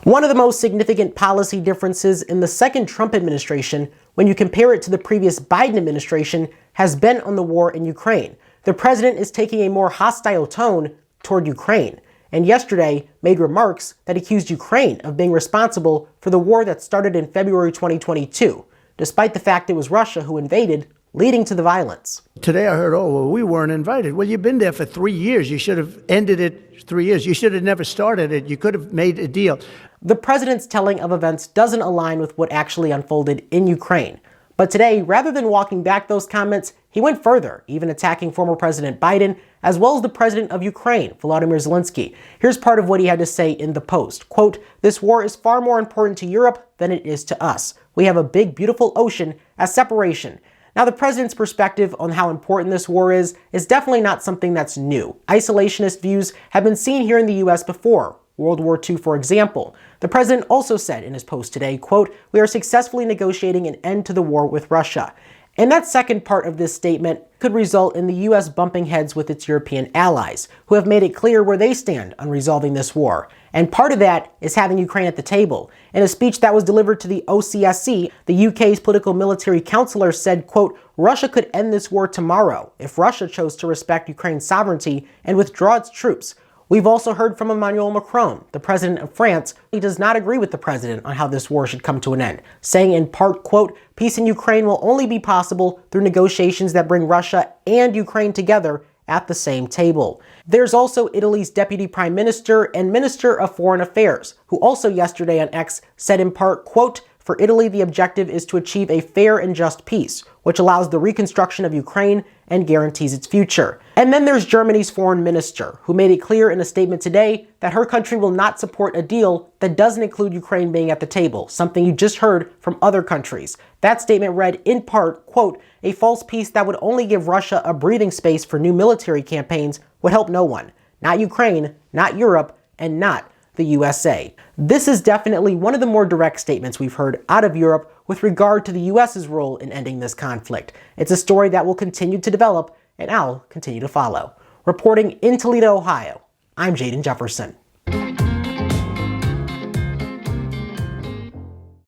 One of the most significant policy differences in the second Trump administration, when you compare it to the previous Biden administration, has been on the war in Ukraine. The president is taking a more hostile tone toward Ukraine, and yesterday made remarks that accused Ukraine of being responsible for the war that started in February 2022, despite the fact it was Russia who invaded, leading to the violence. Today I heard, we weren't invited. Well, you've been there for 3 years. You should have ended it 3 years. You should have never started it. You could have made a deal. The president's telling of events doesn't align with what actually unfolded in Ukraine. But today, rather than walking back those comments, he went further, even attacking former President Biden, as well as the president of Ukraine, Volodymyr Zelensky. Here's part of what he had to say in the Post. Quote, "This war is far more important to Europe than it is to us. We have a big, beautiful ocean as separation." Now, the president's perspective on how important this war is definitely not something that's new. Isolationist views have been seen here in the US before. World War II, for example. The president also said in his post today, quote, "We are successfully negotiating an end to the war with Russia." And that second part of this statement could result in the US bumping heads with its European allies, who have made it clear where they stand on resolving this war. And part of that is having Ukraine at the table. In a speech that was delivered to the OCSC, the UK's political military counselor said, quote, "Russia could end this war tomorrow if Russia chose to respect Ukraine's sovereignty and withdraw its troops." We've also heard from Emmanuel Macron, the president of France. He does not agree with the president on how this war should come to an end, saying in part, quote, "Peace in Ukraine will only be possible through negotiations that bring Russia and Ukraine together at the same table." There's also Italy's deputy prime minister and minister of foreign affairs, who also yesterday on X said in part, quote, "For Italy, the objective is to achieve a fair and just peace, which allows the reconstruction of Ukraine and guarantees its future." And then there's Germany's foreign minister, who made it clear in a statement today that her country will not support a deal that doesn't include Ukraine being at the table, something you just heard from other countries. That statement read in part, quote, "A false peace that would only give Russia a breathing space for new military campaigns would help no one. Not Ukraine, not Europe, and not the USA." This is definitely one of the more direct statements we've heard out of Europe with regard to the US's role in ending this conflict. It's a story that will continue to develop, and I'll continue to follow. Reporting in Toledo, Ohio, I'm Jaden Jefferson.